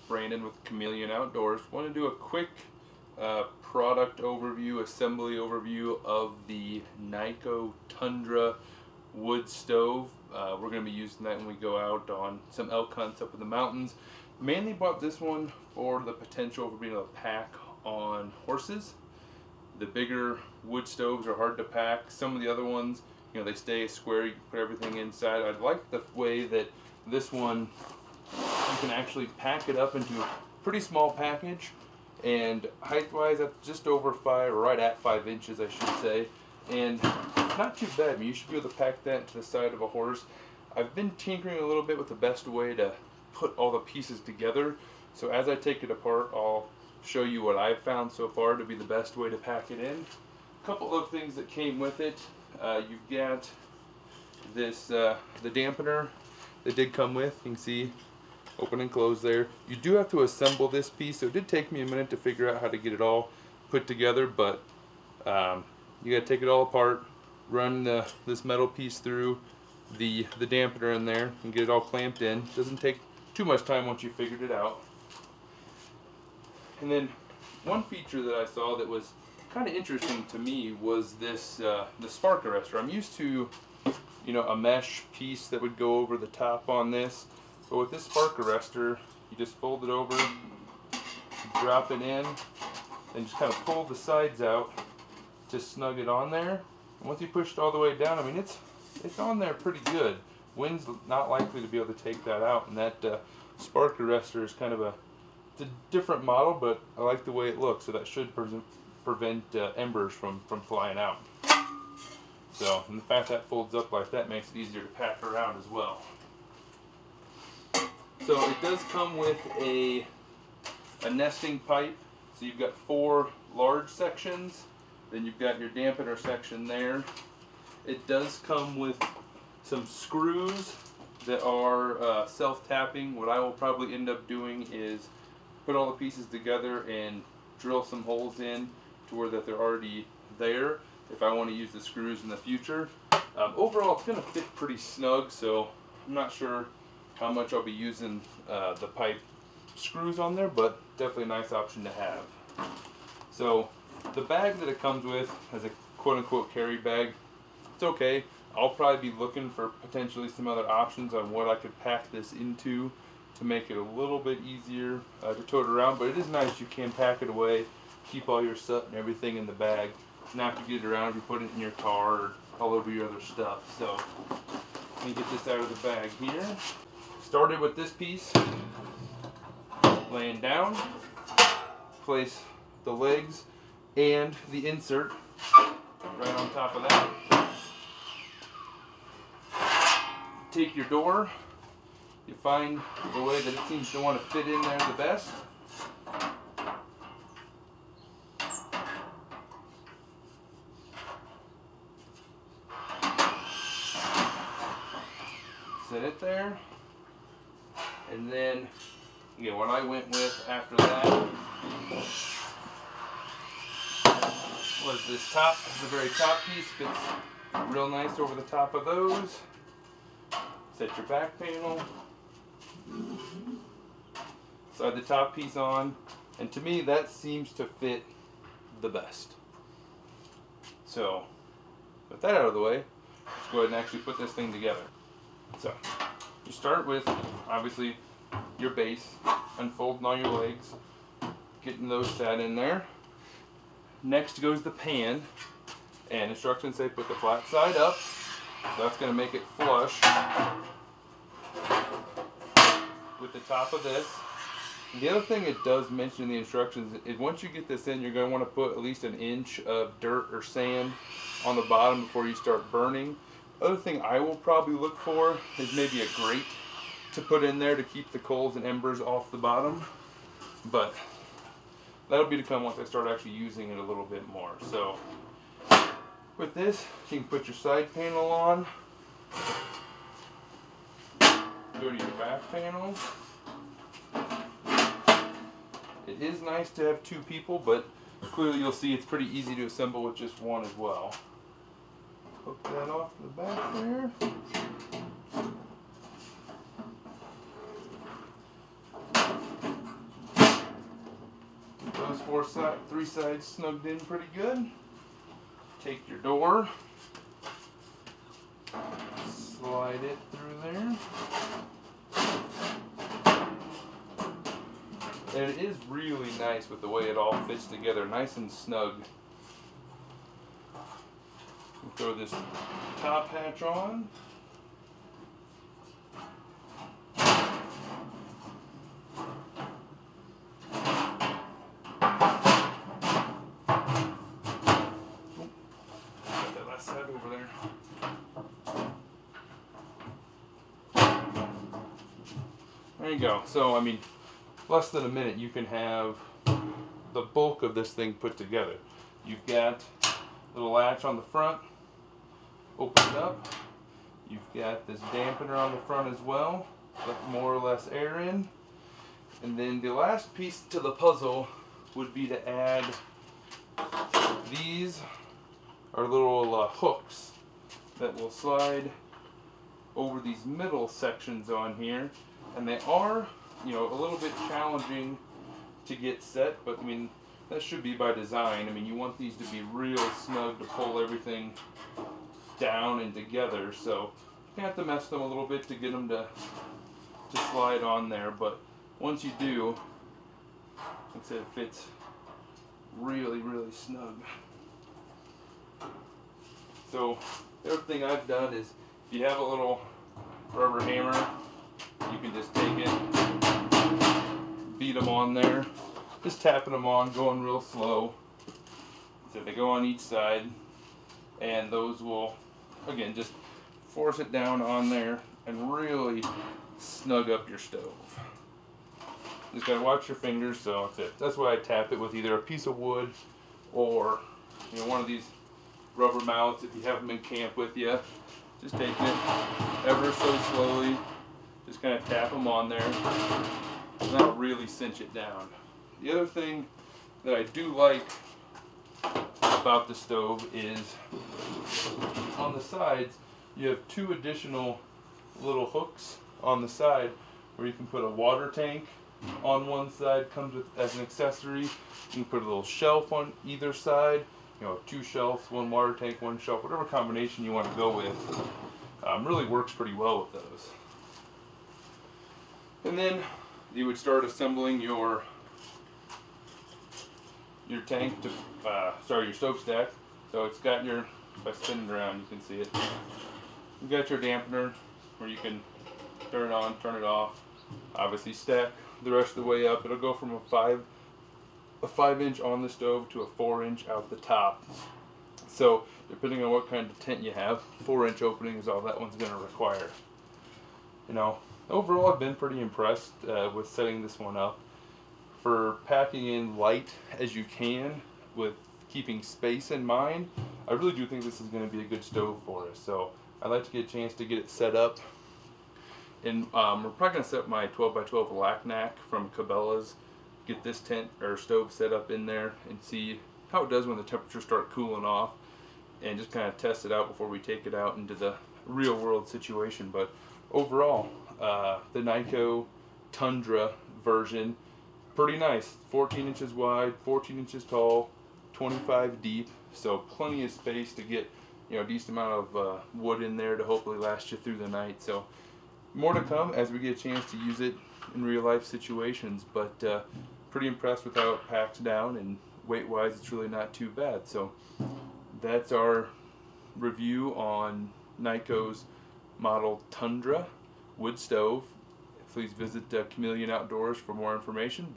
Brandon with Chameleon Outdoors. Want to do a quick product overview, assembly overview of the Kni-CO Tundra wood stove. We're going to be using that when we go out on some elk hunts up in the mountains. Mainly bought this one for the potential for being able to pack on horses. The bigger wood stoves are hard to pack. Some of the other ones, you know, they stay square, you can put everything inside. I like the way that this one, you can actually pack it up into a pretty small package, and height-wise that's just over 5, or right at 5 inches I should say, and it's not too bad. I mean, you should be able to pack that to the side of a horse. I've been tinkering a little bit with the best way to put all the pieces together, so as I take it apart I'll show you what I've found so far to be the best way to pack it in. A couple of things that came with it. You've got this the dampener that did come with. You can see open and close there. You do have to assemble this piece, so it did take me a minute to figure out how to get it all put together, but you got to take it all apart, run this metal piece through the dampener in there and get it all clamped in. Doesn't take too much time once you figured it out. And then one feature that I saw that was kind of interesting to me was this the spark arrestor. I'm used to, you know, a mesh piece that would go over the top on this, but with this spark arrestor you just fold it over, drop it in, and just kind of pull the sides out to snug it on there. And once you push it all the way down, I mean it's on there pretty good. Wind's not likely to be able to take that out, and that spark arrestor is kind of it's a different model, but I like the way it looks, so that should prevent embers from flying out. So, and the fact that folds up like that makes it easier to pack around as well. So it does come with a nesting pipe. So you've got 4 large sections, then you've got your dampener section there. It does come with some screws that are self-tapping. What I will probably end up doing is put all the pieces together and drill some holes in to where that they're already there if I want to use the screws in the future. Overall it's going to fit pretty snug, so I'm not sure how much I'll be using the pipe screws on there, but definitely a nice option to have. So the bag that it comes with as a quote-unquote carry bag, it's okay. I'll probably be looking for potentially some other options on what I could pack this into to make it a little bit easier to tote around, but it is nice you can pack it away, keep all your stuff and everything in the bag, not have to get it around if you put it in your car or all over your other stuff. So let me get this out of the bag here. Started with this piece, laying down, place the legs and the insert right on top of that. Take your door. You find the way that it seems to want to fit in there the best. Set it there. And then, again, what I went with after that was this top, the very top piece fits real nice over the top of those. Set your back panel. Slide the top piece on, and to me that seems to fit the best. So with that out of the way, let's go ahead and actually put this thing together. So you start with obviously your base, unfolding all your legs, getting those set in there. Next goes the pan, and instructions say put the flat side up, so that's going to make it flush with the top of this. And the other thing it does mention in the instructions is once you get this in, you're going to want to put at least 1 inch of dirt or sand on the bottom before you start burning. Other thing I will probably look for is maybe a grate to put in there to keep the coals and embers off the bottom, but that'll be to come once I start actually using it a little bit more. So with this, you can put your side panel on, go to your back panel. It is nice to have 2 people, but clearly you'll see it's pretty easy to assemble with just one as well. Hook that off the back there. three sides snugged in pretty good. Take your door, slide it through there. And it is really nice with the way it all fits together, nice and snug. We'll throw this top hatch on. Over there. There you go. So, I mean, less than a minute you can have the bulk of this thing put together. You've got a little latch on the front, open it up. You've got this dampener on the front as well, let more or less air in. And then the last piece to the puzzle would be to add these are little hooks that will slide over these middle sections on here, and they are, you know, a little bit challenging to get set, but I mean that should be by design. I mean, you want these to be real snug to pull everything down and together, so you have to mess them a little bit to get them to slide on there, but once you do, like I said, it fits really, really snug. So the other thing I've done is, if you have a little rubber hammer, you can just take it, beat them on there, just tapping them on, going real slow. So they go on each side, and those will, again, just force it down on there and really snug up your stove. Just gotta watch your fingers, so that's it. That's why I tap it with either a piece of wood or, you know, one of these rubber mallets if you have them in camp with you. Just taking it ever so slowly, just kind of tap them on there, and that'll really cinch it down. The other thing that I do like about the stove is on the sides you have two additional little hooks on the side where you can put a water tank on one side, comes with as an accessory. You can put a little shelf on either side, you know, two shelves, one water tank, one shelf, whatever combination you want to go with. Really works pretty well with those. And then you would start assembling your tank to, your stove stack. So it's got your, if I spin it around you can see it. You've got your dampener where you can turn it on, turn it off. Obviously stack the rest of the way up. It'll go from a 5-inch on the stove to a 4-inch out the top. So depending on what kind of tent you have, 4-inch opening is all that one's going to require. You know, overall I've been pretty impressed with setting this one up. For packing in light as you can with keeping space in mind, I really do think this is going to be a good stove for us. So I'd like to get a chance to get it set up. And we're probably going to set up my 12x12 Lacnac from Cabela's, get this tent or stove set up in there and see how it does when the temperatures start cooling off, and just kind of test it out before we take it out into the real world situation. But overall, the Kni-CO Tundra version, pretty nice. 14 inches wide, 14 inches tall, 25 deep, so plenty of space to get, you know, a decent amount of wood in there to hopefully last you through the night. So more to come as we get a chance to use it in real life situations, but pretty impressed with how it packs down, and weight wise it's really not too bad. So that's our review on Kni-CO's model Tundra wood stove. Please visit Chameleon Outdoors for more information.